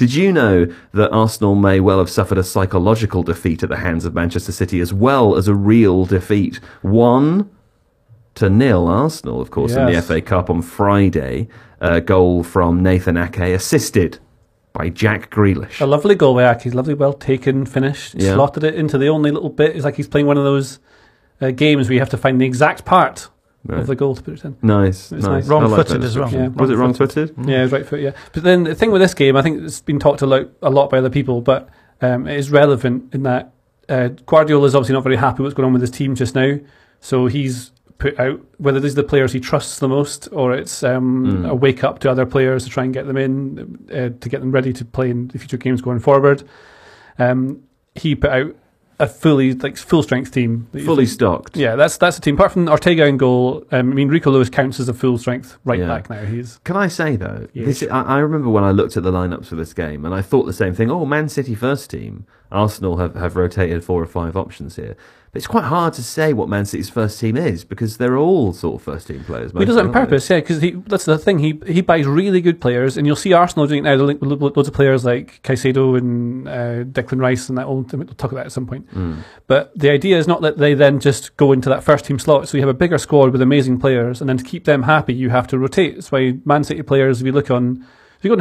Did you know that Arsenal may well have suffered a psychological defeat at the hands of Manchester City as well as a real defeat? 1-0 Arsenal, of course, in the FA Cup on Friday. A goal from Nathan Ake, assisted by Jack Grealish. A lovely goal by Ake, lovely, well taken finish. Slotted it into the only little bit. It's like he's playing one of those games where you have to find the exact part of the goal to put it in. Nice. Wrong-footed as well. Yeah, was it wrong-footed? Yeah, it was right foot, yeah. But then the thing with this game, I think it's been talked a lot by other people, but it is relevant in that Guardiola is obviously not very happy with what's going on with his team just now. So he's put out, whether these are the players he trusts the most or it's a wake up to other players to try and get them in, to get them ready to play in the future games going forward. He put out a full strength team, fully stocked. Yeah, that's the team. Apart from Ortega in goal, Rico Lewis counts as a full strength back now. Can I say though, I remember when I looked at the lineups for this game, and I thought the same thing. Oh, Man City first team. Arsenal have rotated 4 or 5 options here. But it's quite hard to say what Man City's first team is because they're all sort of first team players. He does it on purpose, because that's the thing. He buys really good players, and you'll see Arsenal doing it now. Loads of players like Caicedo and Declan Rice, and that. We'll talk about that at some point. But the idea is not that they then just go into that first team slot. So you have a bigger squad with amazing players, and then to keep them happy, you have to rotate. That's why Man City players, if you go on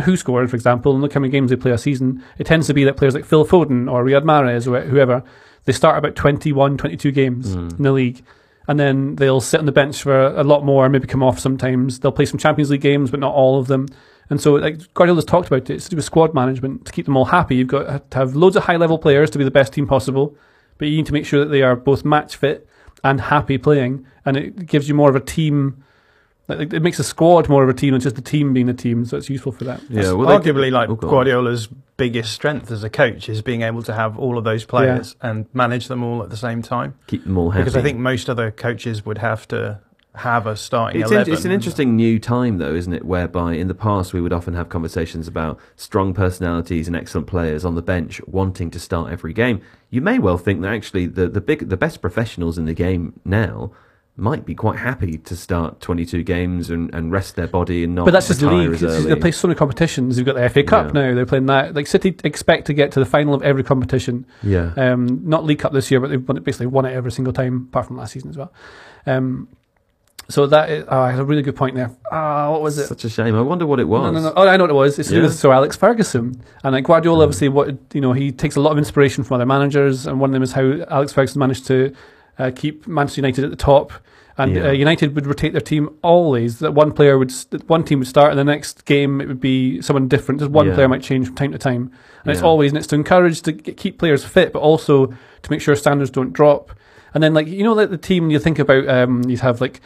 Who Scored, for example, and look how many games they play a season, it tends to be that players like Phil Foden or Riyad Mahrez or whoever, they start about 21, 22 games in the league, and then they'll sit on the bench for a lot more, maybe come off sometimes. They'll play some Champions League games, but not all of them. And so, like Guardiola's talked about it, it's to do with squad management, to keep them all happy. You've got to have loads of high-level players to be the best team possible, but you need to make sure that they are both match fit and happy playing, and it gives you more of a team. It makes a squad more of a team than just the team being a team, so it's useful for that. Yeah, well, arguably, Guardiola's biggest strength as a coach is being able to have all of those players and manage them all at the same time. Keep them all happy. Because I think most other coaches would have to have a starting 11. It's an interesting new time, though, isn't it? Whereby in the past we would often have conversations about strong personalities and excellent players on the bench wanting to start every game. You may well think that actually the best professionals in the game now might be quite happy to start 22 games and rest their body and not. But that's just the league. They play so many competitions. You've got the FA Cup now. They're playing that. Like City expect to get to the final of every competition. Yeah. Not League Cup this year, but they've basically won it every single time, apart from last season as well. So that is, I had a really good point there. What was it? Such a shame. I wonder what it was. No. Oh, I know what it was. It's to do with Sir Alex Ferguson. And like Guardiola, obviously, he takes a lot of inspiration from other managers, and one of them is how Alex Ferguson managed to keep Manchester United at the top. And United would rotate their team always. That one team would start, and the next game it would be someone different. Just one player might change from time to time, and it's to encourage to keep players fit, but also to make sure standards don't drop. And then, like the team you think about, you'd have like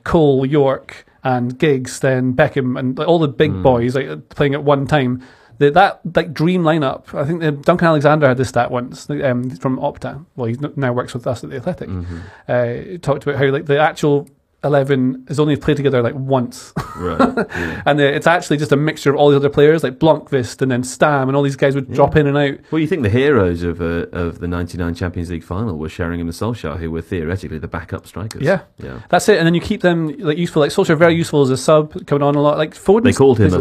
Cole, York, and Giggs, then Beckham, and all the big boys like playing at one time. That like dream lineup. I think Duncan Alexander had this stat once from Opta. Well, he now works with us at the Athletic. He talked about how like the actual 11 is only played together like once, right? And it's actually just a mixture of all the other players, like Blomqvist and then Stam, and all these guys would drop in and out. Well, you think the heroes of the '99 Champions League final were Sheringham and Solskjaer, who were theoretically the backup strikers. Yeah, that's it. And then you keep them like useful. Like Solskjaer, very useful as a sub, coming on a lot. Like Foden, they called him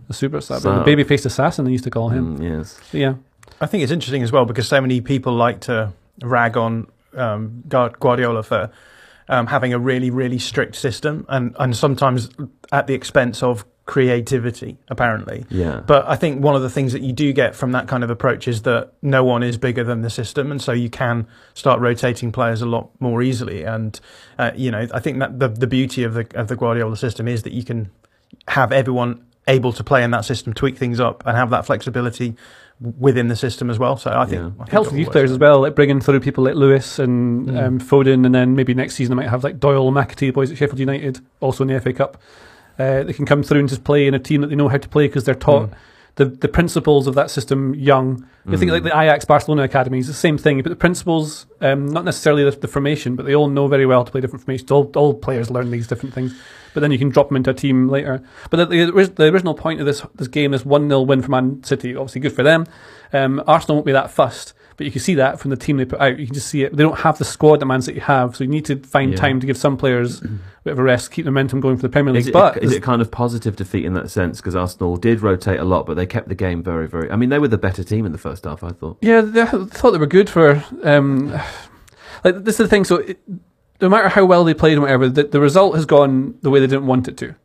a super sub, the baby-faced assassin they used to call him. Yes. So, yeah. I think it's interesting as well because so many people like to rag on Guardiola for having a really, really strict system and sometimes at the expense of creativity, apparently. Yeah. But I think one of the things that you do get from that kind of approach is that no one is bigger than the system, and so you can start rotating players a lot more easily. And I think that the beauty of the Guardiola system is that you can have everyone able to play in that system, tweak things up, and have that flexibility within the system as well. So I think helps with youth players as well, like bringing through people like Lewis and Foden, and then maybe next season I might have like Doyle and McAtee, boys at Sheffield United, also in the FA Cup. They can come through and just play in a team that they know how to play because they're taught the principles of that system young. You think like the Ajax Barcelona academies, the same thing. You put the principles, not necessarily the formation, but they all know very well to play different formations. All players learn these different things. but then you can drop them into a team later. But the original point of this game, this 1-0 win for Man City, obviously good for them. Arsenal won't be that fussed, but you can see that from the team they put out. You can just see it. They don't have the squad that Man City have, so you need to find time to give some players a bit of a rest, keep the momentum going for the Premier League. Is it kind of positive defeat in that sense? Because Arsenal did rotate a lot, but they kept the game very, very... I mean, they were the better team in the first half, I thought. Yeah, I thought they were good for... like, this is the thing, so no matter how well they played and whatever, the result has gone the way they didn't want it to.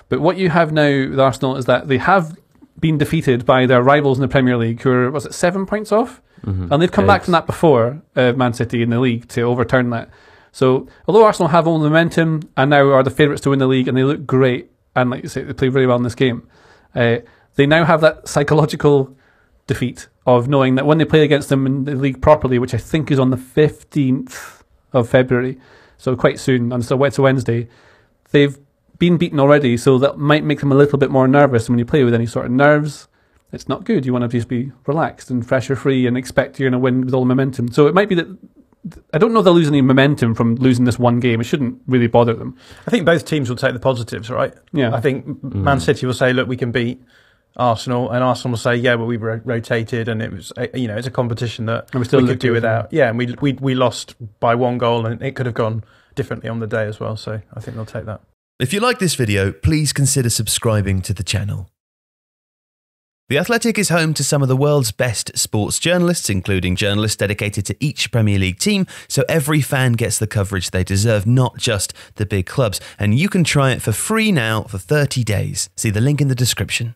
But what you have now with Arsenal is that they have been defeated by their rivals in the Premier League, who are, 7 points off? Mm-hmm. And they've come back from that before, Man City in the league, to overturn that. So, although Arsenal have all the momentum and now are the favourites to win the league, and they look great, and like you say, they play really well in this game, they now have that psychological defeat of knowing that when they play against them in the league properly, which I think is on the 15th of February, so quite soon, and so it's a Wednesday, they've been beaten already, so that might make them a little bit more nervous. And when you play with any sort of nerves, it's not good. You want to just be relaxed and pressure-free and expect you're going to win with all the momentum. So it might be that, I don't know if they'll lose any momentum from losing this one game. It shouldn't really bother them. I think both teams will take the positives, right? Yeah. I think Man City will say, look, we can beat Arsenal, and Arsenal will say, yeah, well, we rotated, and it was, it's a competition that we could do without. Yeah, and we lost by 1 goal, and it could have gone differently on the day as well. So I think they'll take that. If you like this video, please consider subscribing to the channel. The Athletic is home to some of the world's best sports journalists, including journalists dedicated to each Premier League team, so every fan gets the coverage they deserve, not just the big clubs. And you can try it for free now for 30 days. See the link in the description.